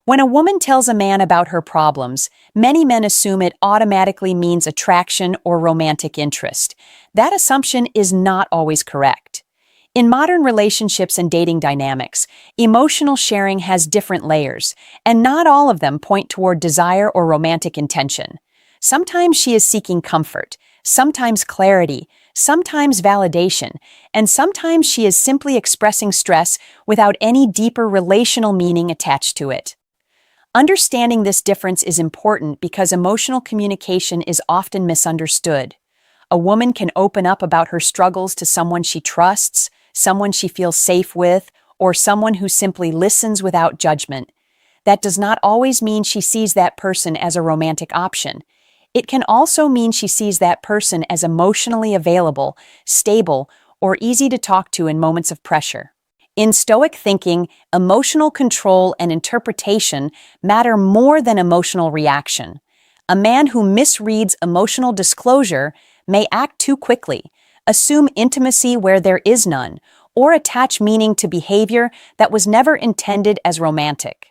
When a woman tells a man about her problems, many men assume it automatically means attraction or romantic interest. That assumption is not always correct. In modern relationships and dating dynamics, emotional sharing has different layers, and not all of them point toward desire or romantic intention. Sometimes she is seeking comfort, sometimes clarity, sometimes validation, and sometimes she is simply expressing stress without any deeper relational meaning attached to it. Understanding this difference is important because emotional communication is often misunderstood. A woman can open up about her struggles to someone she trusts, someone she feels safe with, or someone who simply listens without judgment. That does not always mean she sees that person as a romantic option. It can also mean she sees that person as emotionally available, stable, or easy to talk to in moments of pressure. In Stoic thinking, emotional control and interpretation matter more than emotional reaction. A man who misreads emotional disclosure may act too quickly, assume intimacy where there is none, or attach meaning to behavior that was never intended as romantic.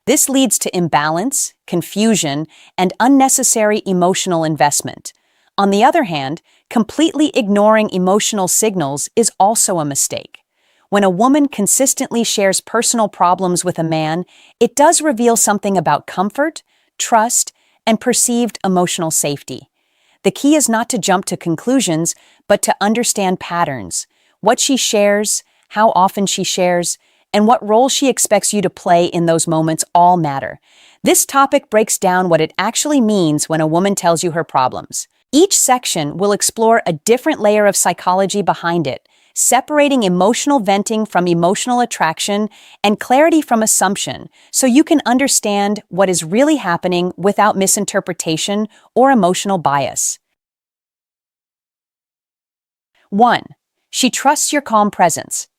This leads to imbalance, confusion, and unnecessary emotional investment. On the other hand, completely ignoring emotional signals is also a mistake. When a woman consistently shares personal problems with a man, it does reveal something about comfort, trust, and perceived emotional safety. The key is not to jump to conclusions, but to understand patterns, what she shares, how often she shares, and what role she expects you to play in those moments all matter. This topic breaks down what it actually means when a woman tells you her problems. Each section will explore a different layer of psychology behind it, separating emotional venting from emotional attraction and clarity from assumption, so you can understand what is really happening without misinterpretation or emotional bias. 1. She trusts your calm presence.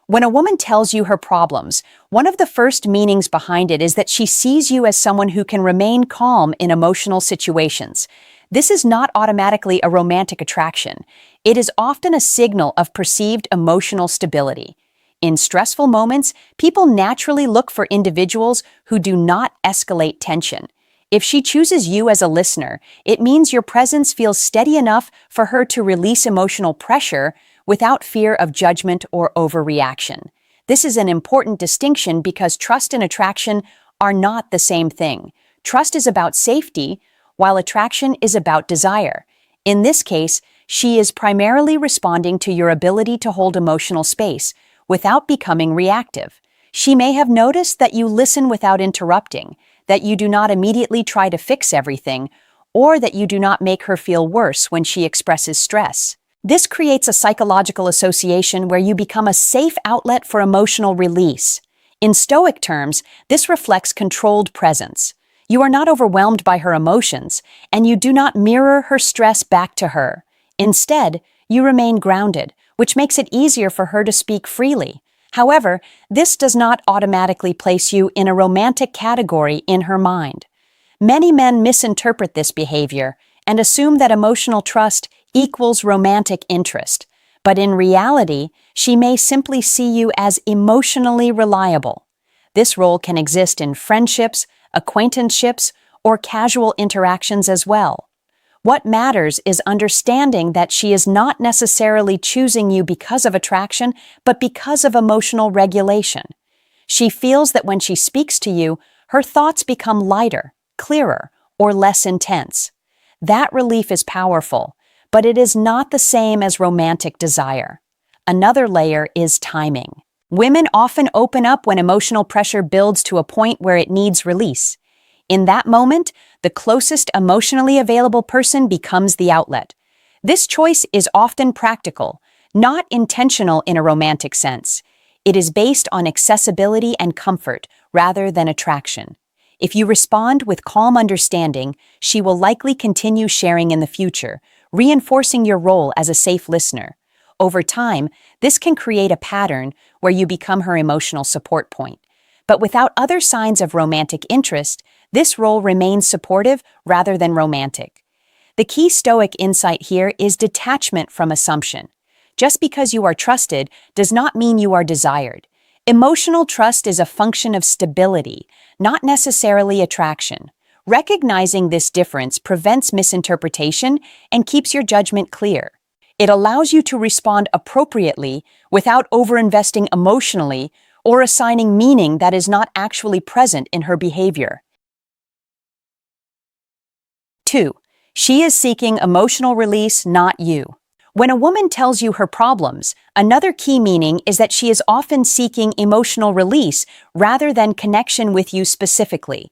When a woman tells you her problems, one of the first meanings behind it is that she sees you as someone who can remain calm in emotional situations. This is not automatically a romantic attraction. It is often a signal of perceived emotional stability. In stressful moments, people naturally look for individuals who do not escalate tension. If she chooses you as a listener, it means your presence feels steady enough for her to release emotional pressure without fear of judgment or overreaction. This is an important distinction because trust and attraction are not the same thing. Trust is about safety, while attraction is about desire. In this case, she is primarily responding to your ability to hold emotional space without becoming reactive. She may have noticed that you listen without interrupting, that you do not immediately try to fix everything, or that you do not make her feel worse when she expresses stress. This creates a psychological association where you become a safe outlet for emotional release. In Stoic terms, this reflects controlled presence. You are not overwhelmed by her emotions, and you do not mirror her stress back to her. Instead, you remain grounded, which makes it easier for her to speak freely. However, this does not automatically place you in a romantic category in her mind. Many men misinterpret this behavior and assume that emotional trust equals romantic interest, but in reality, she may simply see you as emotionally reliable. This role can exist in friendships, acquaintanceships, or casual interactions as well. What matters is understanding that she is not necessarily choosing you because of attraction, but because of emotional regulation. She feels that when she speaks to you, her thoughts become lighter, clearer, or less intense. That relief is powerful, but it is not the same as romantic desire. Another layer is timing. Women often open up when emotional pressure builds to a point where it needs release. In that moment, the closest emotionally available person becomes the outlet. This choice is often practical, not intentional in a romantic sense. It is based on accessibility and comfort rather than attraction. If you respond with calm understanding, she will likely continue sharing in the future, reinforcing your role as a safe listener. Over time, this can create a pattern where you become her emotional support point. But without other signs of romantic interest, this role remains supportive rather than romantic. The key Stoic insight here is detachment from assumption. Just because you are trusted does not mean you are desired. Emotional trust is a function of stability, not necessarily attraction. Recognizing this difference prevents misinterpretation and keeps your judgment clear. It allows you to respond appropriately without overinvesting emotionally or assigning meaning that is not actually present in her behavior. 2. She is seeking emotional release, not you. When a woman tells you her problems, another key meaning is that she is often seeking emotional release rather than connection with you specifically.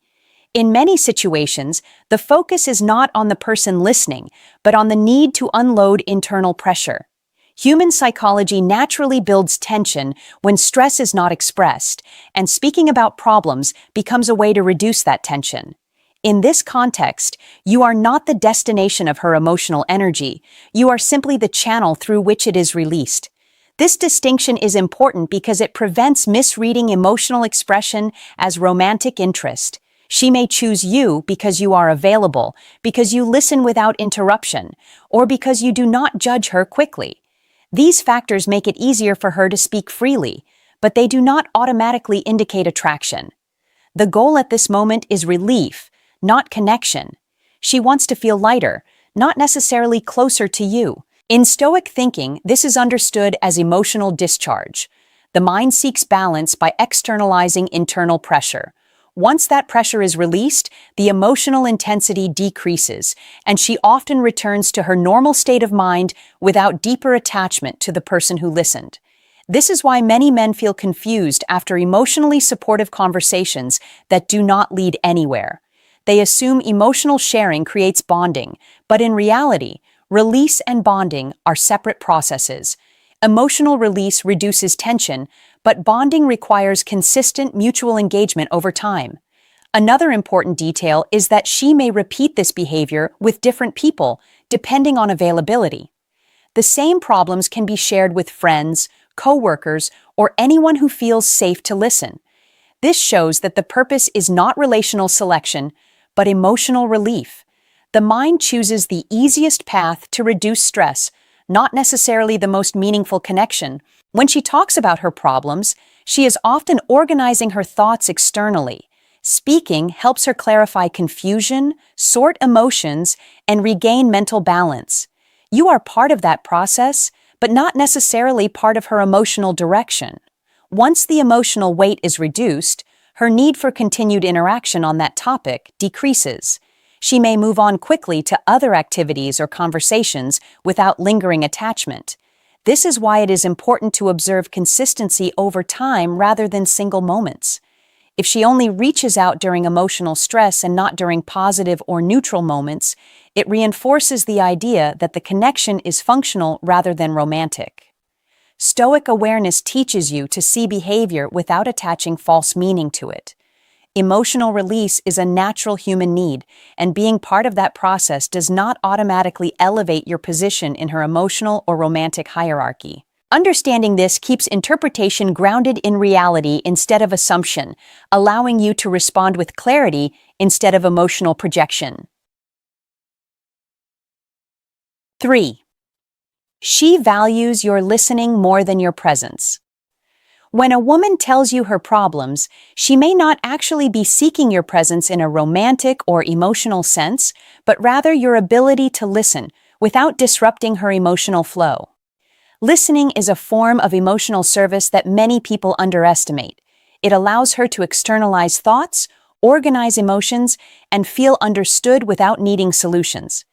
In many situations, the focus is not on the person listening, but on the need to unload internal pressure. Human psychology naturally builds tension when stress is not expressed, and speaking about problems becomes a way to reduce that tension. In this context, you are not the destination of her emotional energy, you are simply the channel through which it is released. This distinction is important because it prevents misreading emotional expression as romantic interest. She may choose you because you are available, because you listen without interruption, or because you do not judge her quickly. These factors make it easier for her to speak freely, but they do not automatically indicate attraction. The goal at this moment is relief, not connection. She wants to feel lighter, not necessarily closer to you. In Stoic thinking, this is understood as emotional discharge. The mind seeks balance by externalizing internal pressure. Once that pressure is released, the emotional intensity decreases, and she often returns to her normal state of mind without deeper attachment to the person who listened. This is why many men feel confused after emotionally supportive conversations that do not lead anywhere. They assume emotional sharing creates bonding, but in reality, release and bonding are separate processes. Emotional release reduces tension, but bonding requires consistent mutual engagement over time. Another important detail is that she may repeat this behavior with different people, depending on availability. The same problems can be shared with friends, coworkers, or anyone who feels safe to listen. This shows that the purpose is not relational selection, but emotional relief. The mind chooses the easiest path to reduce stress, not necessarily the most meaningful connection. When she talks about her problems, she is often organizing her thoughts externally. Speaking helps her clarify confusion, sort emotions, and regain mental balance. You are part of that process, but not necessarily part of her emotional direction. Once the emotional weight is reduced, her need for continued interaction on that topic decreases. She may move on quickly to other activities or conversations without lingering attachment. This is why it is important to observe consistency over time rather than single moments. If she only reaches out during emotional stress and not during positive or neutral moments, it reinforces the idea that the connection is functional rather than romantic. Stoic awareness teaches you to see behavior without attaching false meaning to it. Emotional release is a natural human need, and being part of that process does not automatically elevate your position in her emotional or romantic hierarchy. Understanding this keeps interpretation grounded in reality instead of assumption, allowing you to respond with clarity instead of emotional projection. 3. She values your listening more than your presence. When a woman tells you her problems, she may not actually be seeking your presence in a romantic or emotional sense, but rather your ability to listen without disrupting her emotional flow. Listening is a form of emotional service that many people underestimate. It allows her to externalize thoughts, organize emotions, and feel understood without needing solutions.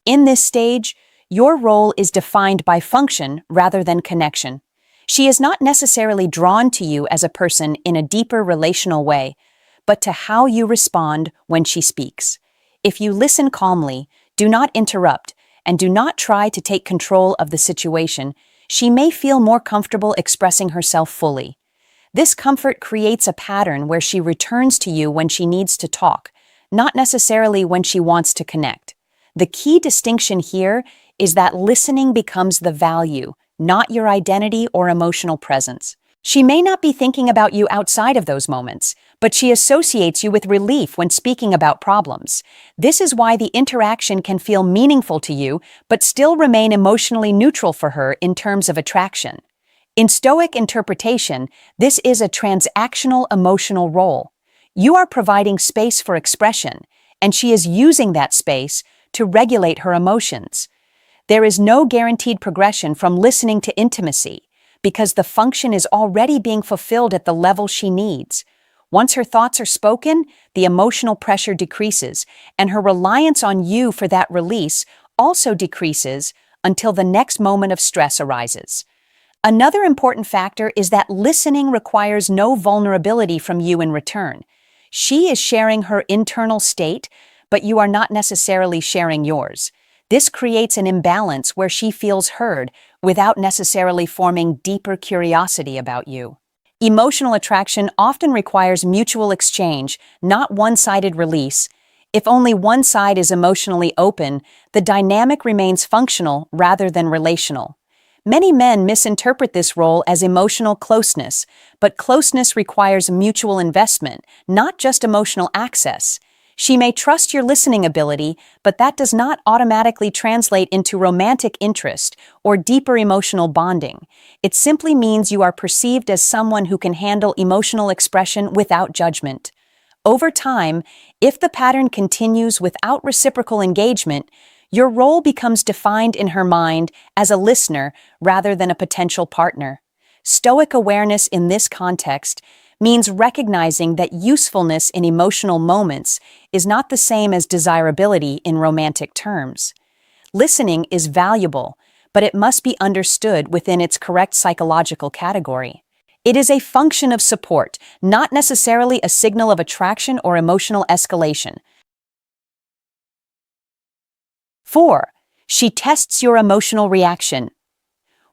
In this stage, your role is defined by function rather than connection. She is not necessarily drawn to you as a person in a deeper relational way, but to how you respond when she speaks. If you listen calmly, do not interrupt, and do not try to take control of the situation, she may feel more comfortable expressing herself fully. This comfort creates a pattern where she returns to you when she needs to talk, not necessarily when she wants to connect. The key distinction here is that listening becomes the value, not your identity or emotional presence. She may not be thinking about you outside of those moments, but she associates you with relief when speaking about problems. This is why the interaction can feel meaningful to you, but still remain emotionally neutral for her in terms of attraction. In Stoic interpretation, this is a transactional emotional role. You are providing space for expression, and she is using that space to regulate her emotions. There is no guaranteed progression from listening to intimacy, because the function is already being fulfilled at the level she needs. Once her thoughts are spoken, the emotional pressure decreases, and her reliance on you for that release also decreases until the next moment of stress arises. Another important factor is that listening requires no vulnerability from you in return. She is sharing her internal state, but you are not necessarily sharing yours. This creates an imbalance where she feels heard without necessarily forming deeper curiosity about you. Emotional attraction often requires mutual exchange, not one-sided release. If only one side is emotionally open, the dynamic remains functional rather than relational. Many men misinterpret this role as emotional closeness, but closeness requires mutual investment, not just emotional access. She may trust your listening ability, but that does not automatically translate into romantic interest or deeper emotional bonding. It simply means you are perceived as someone who can handle emotional expression without judgment. Over time, if the pattern continues without reciprocal engagement, your role becomes defined in her mind as a listener rather than a potential partner. Stoic awareness in this context means recognizing that usefulness in emotional moments is not the same as desirability in romantic terms. Listening is valuable, but it must be understood within its correct psychological category. It is a function of support, not necessarily a signal of attraction or emotional escalation. 4. She tests your emotional reaction.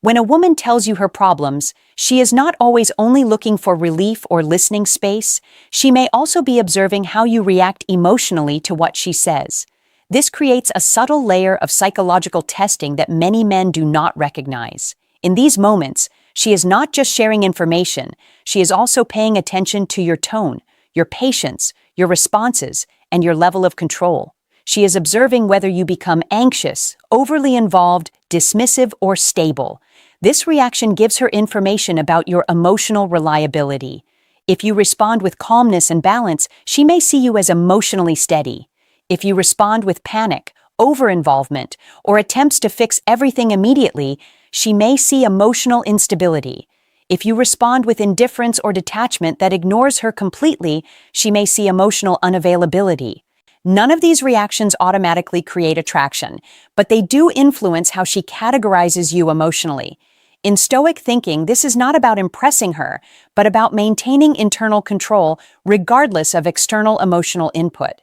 When a woman tells you her problems, she is not always only looking for relief or listening space. She may also be observing how you react emotionally to what she says. This creates a subtle layer of psychological testing that many men do not recognize. In these moments, she is not just sharing information, she is also paying attention to your tone, your patience, your responses, and your level of control. She is observing whether you become anxious, overly involved, dismissive, or stable. This reaction gives her information about your emotional reliability. If you respond with calmness and balance, she may see you as emotionally steady. If you respond with panic, over-involvement, or attempts to fix everything immediately, she may see emotional instability. If you respond with indifference or detachment that ignores her completely, she may see emotional unavailability. None of these reactions automatically create attraction, but they do influence how she categorizes you emotionally. In Stoic thinking, this is not about impressing her, but about maintaining internal control regardless of external emotional input.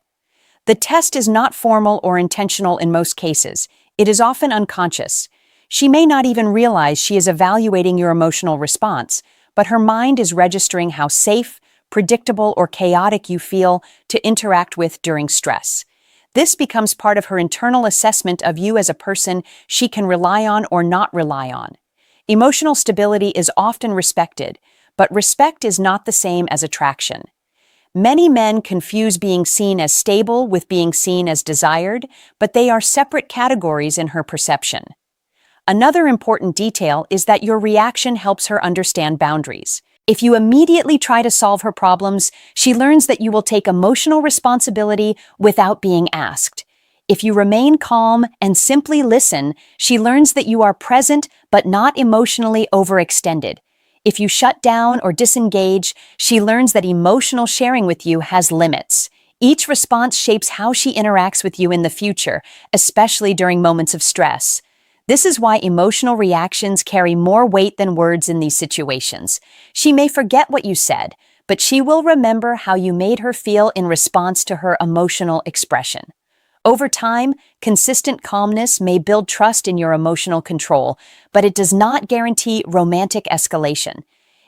The test is not formal or intentional in most cases. It is often unconscious. She may not even realize she is evaluating your emotional response, but her mind is registering how safe, predictable, or chaotic you feel to interact with during stress. This becomes part of her internal assessment of you as a person she can rely on or not rely on. Emotional stability is often respected, but respect is not the same as attraction. Many men confuse being seen as stable with being seen as desired, but they are separate categories in her perception. Another important detail is that your reaction helps her understand boundaries. If you immediately try to solve her problems, she learns that you will take emotional responsibility without being asked. If you remain calm and simply listen, she learns that you are present but not emotionally overextended. If you shut down or disengage, she learns that emotional sharing with you has limits. Each response shapes how she interacts with you in the future, especially during moments of stress. This is why emotional reactions carry more weight than words in these situations. She may forget what you said, but she will remember how you made her feel in response to her emotional expression. Over time, consistent calmness may build trust in your emotional control, but it does not guarantee romantic escalation.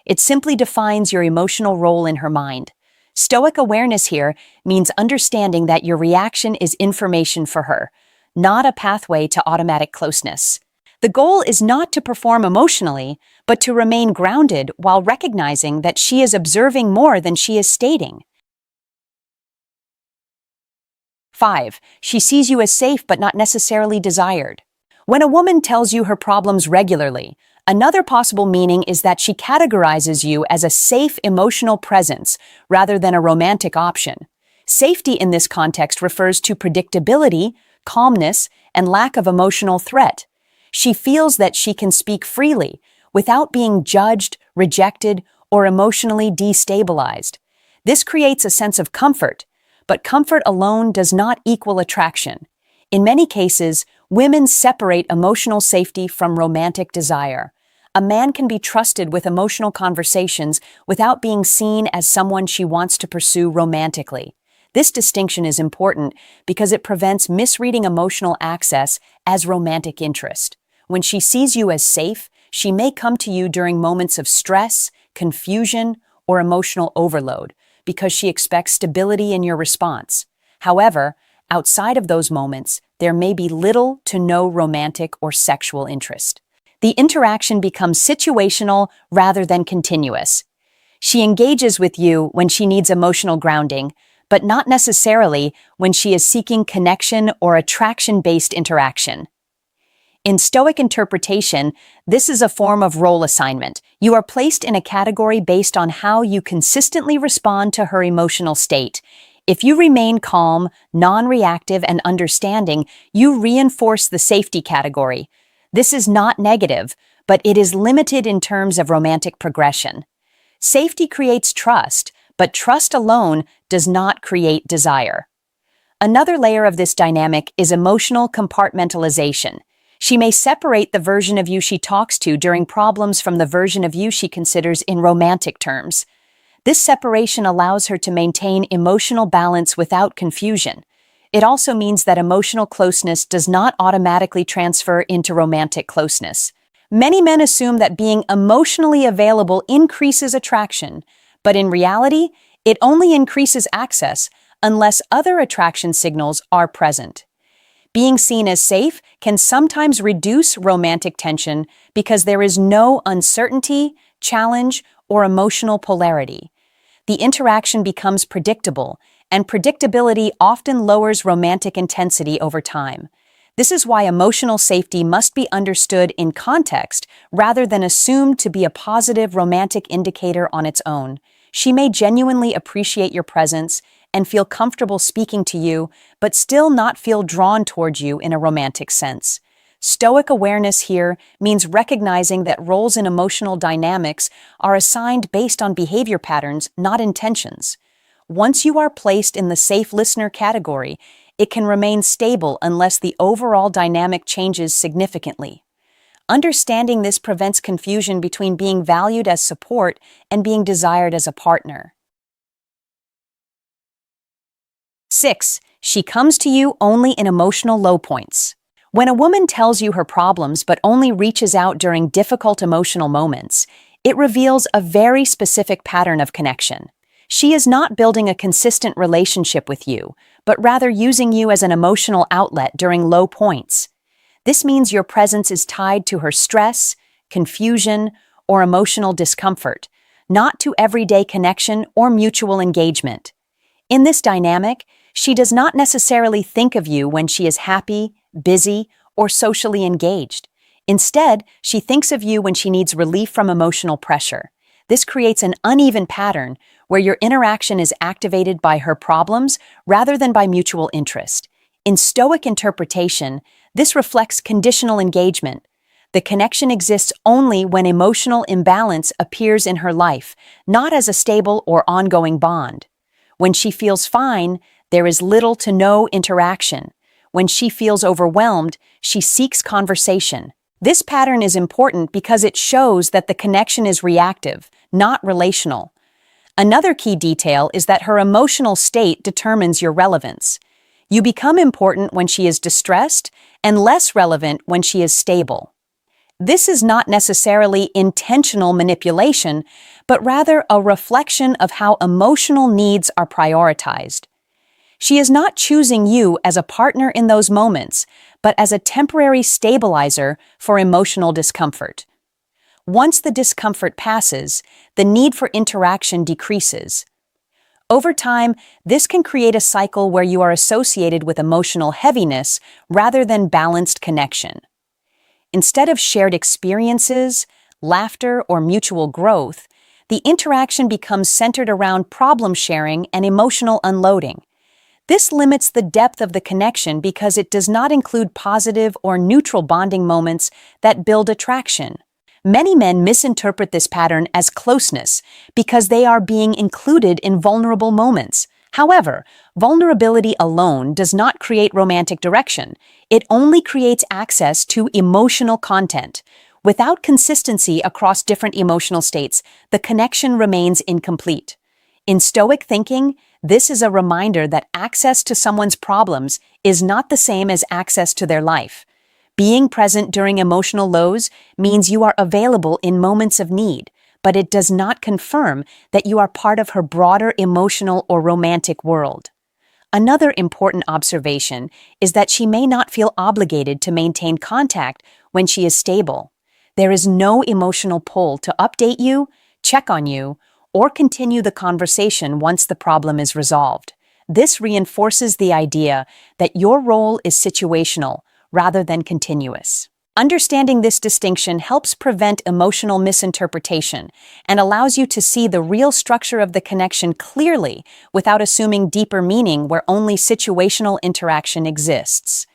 It simply defines your emotional role in her mind. Stoic awareness here means understanding that your reaction is information for her, not a pathway to automatic closeness. The goal is not to perform emotionally, but to remain grounded while recognizing that she is observing more than she is stating. 5. She sees you as safe but not necessarily desired. When a woman tells you her problems regularly, Another possible meaning is that she categorizes you as a safe emotional presence rather than a romantic option. Safety in this context refers to predictability, calmness, and lack of emotional threat. She feels that she can speak freely without being judged, rejected, or emotionally destabilized. This creates a sense of comfort, but comfort alone does not equal attraction. In many cases, women separate emotional safety from romantic desire. A man can be trusted with emotional conversations without being seen as someone she wants to pursue romantically. This distinction is important because it prevents misreading emotional access as romantic interest. When she sees you as safe, she may come to you during moments of stress, confusion, or emotional overload because she expects stability in your response. However, outside of those moments, there may be little to no romantic or sexual interest. The interaction becomes situational rather than continuous. She engages with you when she needs emotional grounding, but not necessarily when she is seeking connection or attraction-based interaction. In Stoic interpretation, this is a form of role assignment. You are placed in a category based on how you consistently respond to her emotional state. If you remain calm, non-reactive, and understanding, you reinforce the safety category. This is not negative, but it is limited in terms of romantic progression. Safety creates trust, but trust alone does not create desire. Another layer of this dynamic is emotional compartmentalization. She may separate the version of you she talks to during problems from the version of you she considers in romantic terms. This separation allows her to maintain emotional balance without confusion. It also means that emotional closeness does not automatically transfer into romantic closeness. Many men assume that being emotionally available increases attraction, but in reality, it only increases access unless other attraction signals are present. Being seen as safe can sometimes reduce romantic tension because there is no uncertainty, challenge, or emotional polarity. The interaction becomes predictable, and predictability often lowers romantic intensity over time. This is why emotional safety must be understood in context rather than assumed to be a positive romantic indicator on its own. She may genuinely appreciate your presence and feel comfortable speaking to you, but still not feel drawn towards you in a romantic sense. Stoic awareness here means recognizing that roles in emotional dynamics are assigned based on behavior patterns, not intentions. Once you are placed in the safe listener category, it can remain stable unless the overall dynamic changes significantly. Understanding this prevents confusion between being valued as support and being desired as a partner. 6. She comes to you only in emotional low points. When a woman tells you her problems but only reaches out during difficult emotional moments, it reveals a very specific pattern of connection. She is not building a consistent relationship with you, but rather using you as an emotional outlet during low points. This means your presence is tied to her stress, confusion, or emotional discomfort, not to everyday connection or mutual engagement. In this dynamic, she does not necessarily think of you when she is happy, busy, or socially engaged. Instead, she thinks of you when she needs relief from emotional pressure. This creates an uneven pattern where your interaction is activated by her problems rather than by mutual interest. In Stoic interpretation, this reflects conditional engagement. The connection exists only when emotional imbalance appears in her life, not as a stable or ongoing bond. When she feels fine, there is little to no interaction. When she feels overwhelmed, she seeks conversation. This pattern is important because it shows that the connection is reactive, not relational. Another key detail is that her emotional state determines your relevance. You become important when she is distressed and less relevant when she is stable. This is not necessarily intentional manipulation, but rather a reflection of how emotional needs are prioritized. She is not choosing you as a partner in those moments, but as a temporary stabilizer for emotional discomfort. Once the discomfort passes, the need for interaction decreases. Over time, this can create a cycle where you are associated with emotional heaviness rather than balanced connection. Instead of shared experiences, laughter, or mutual growth, the interaction becomes centered around problem sharing and emotional unloading. This limits the depth of the connection because it does not include positive or neutral bonding moments that build attraction. Many men misinterpret this pattern as closeness because they are being included in vulnerable moments. However, vulnerability alone does not create romantic direction. It only creates access to emotional content. Without consistency across different emotional states, the connection remains incomplete. In Stoic thinking, this is a reminder that access to someone's problems is not the same as access to their life. Being present during emotional lows means you are available in moments of need, but it does not confirm that you are part of her broader emotional or romantic world. Another important observation is that she may not feel obligated to maintain contact when she is stable. There is no emotional pull to update you, check on you, or continue the conversation once the problem is resolved. This reinforces the idea that your role is situational rather than continuous. Understanding this distinction helps prevent emotional misinterpretation and allows you to see the real structure of the connection clearly without assuming deeper meaning where only situational interaction exists.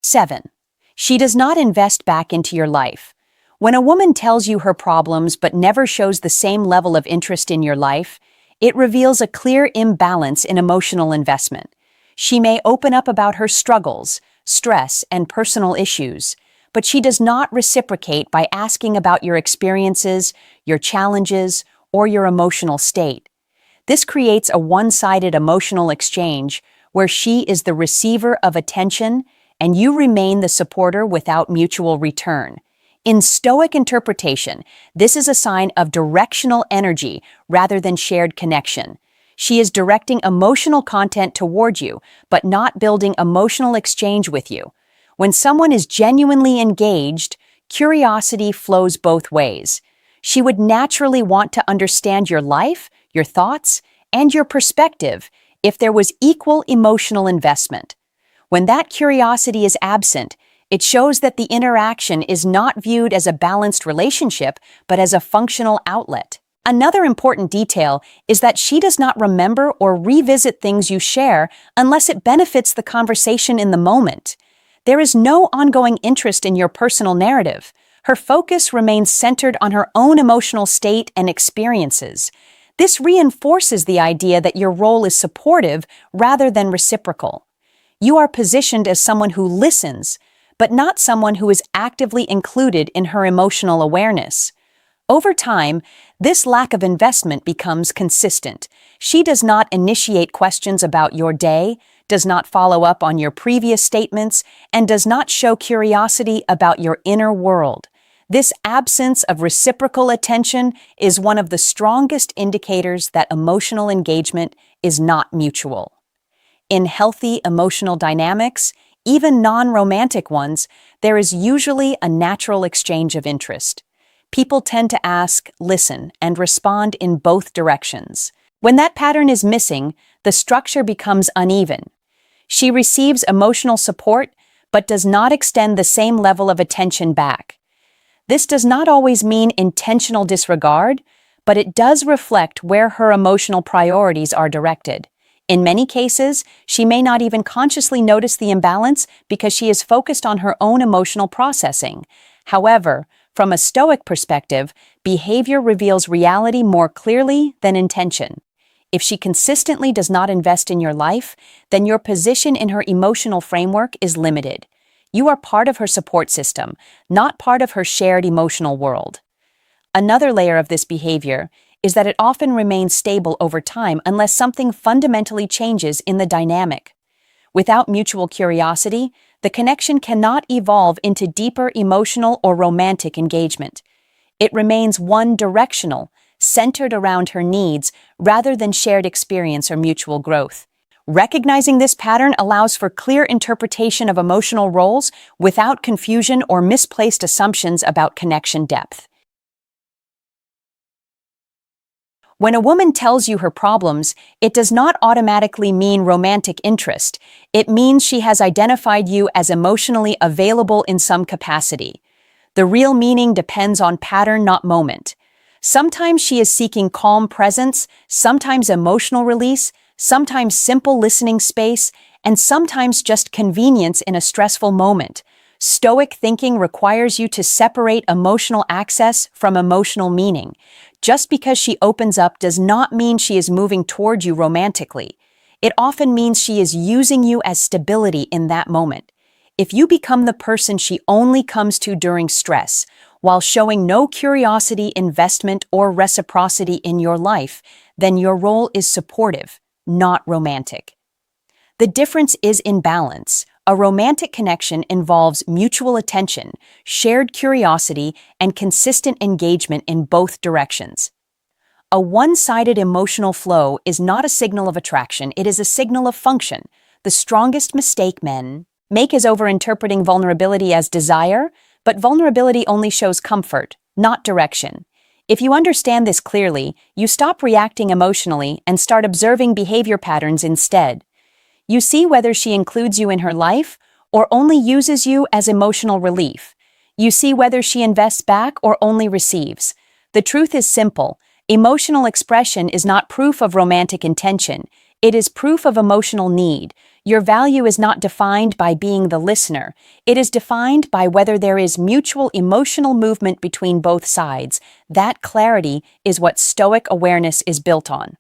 7. She does not invest back into your life. When a woman tells you her problems but never shows the same level of interest in your life, it reveals a clear imbalance in emotional investment. She may open up about her struggles, stress, and personal issues, but she does not reciprocate by asking about your experiences, your challenges, or your emotional state. This creates a one-sided emotional exchange where she is the receiver of attention and you remain the supporter without mutual return. In Stoic interpretation, this is a sign of directional energy rather than shared connection. She is directing emotional content toward you, but not building emotional exchange with you. When someone is genuinely engaged, curiosity flows both ways. She would naturally want to understand your life, your thoughts, and your perspective if there was equal emotional investment. When that curiosity is absent, it shows that the interaction is not viewed as a balanced relationship, but as a functional outlet. Another important detail is that she does not remember or revisit things you share unless it benefits the conversation in the moment. There is no ongoing interest in your personal narrative. Her focus remains centered on her own emotional state and experiences. This reinforces the idea that your role is supportive rather than reciprocal. You are positioned as someone who listens, but not someone who is actively included in her emotional awareness. Over time, this lack of investment becomes consistent. She does not initiate questions about your day, does not follow up on your previous statements, and does not show curiosity about your inner world. This absence of reciprocal attention is one of the strongest indicators that emotional engagement is not mutual. In healthy emotional dynamics, even non-romantic ones, there is usually a natural exchange of interest. People tend to ask, listen, and respond in both directions. When that pattern is missing, the structure becomes uneven. She receives emotional support, but does not extend the same level of attention back. This does not always mean intentional disregard, but it does reflect where her emotional priorities are directed. In many cases, she may not even consciously notice the imbalance because she is focused on her own emotional processing. However, from a Stoic perspective, behavior reveals reality more clearly than intention. If she consistently does not invest in your life, then your position in her emotional framework is limited. You are part of her support system, not part of her shared emotional world. Another layer of this behavior is that it often remains stable over time unless something fundamentally changes in the dynamic. Without mutual curiosity, the connection cannot evolve into deeper emotional or romantic engagement. It remains one-directional, centered around her needs rather than shared experience or mutual growth. Recognizing this pattern allows for clear interpretation of emotional roles without confusion or misplaced assumptions about connection depth. When a woman tells you her problems, it does not automatically mean romantic interest. It means she has identified you as emotionally available in some capacity. The real meaning depends on pattern, not moment. Sometimes she is seeking calm presence, sometimes emotional release, sometimes simple listening space, and sometimes just convenience in a stressful moment. Stoic thinking requires you to separate emotional access from emotional meaning. Just because she opens up does not mean she is moving toward you romantically. It often means she is using you as stability in that moment. If you become the person she only comes to during stress, while showing no curiosity, investment, or reciprocity in your life, then your role is supportive, not romantic. The difference is in balance. A romantic connection involves mutual attention, shared curiosity, and consistent engagement in both directions. A one-sided emotional flow is not a signal of attraction, it is a signal of function. The strongest mistake men make is overinterpreting vulnerability as desire, but vulnerability only shows comfort, not direction. If you understand this clearly, you stop reacting emotionally and start observing behavior patterns instead. You see whether she includes you in her life or only uses you as emotional relief. You see whether she invests back or only receives. The truth is simple. Emotional expression is not proof of romantic intention. It is proof of emotional need. Your value is not defined by being the listener. It is defined by whether there is mutual emotional movement between both sides. That clarity is what Stoic awareness is built on.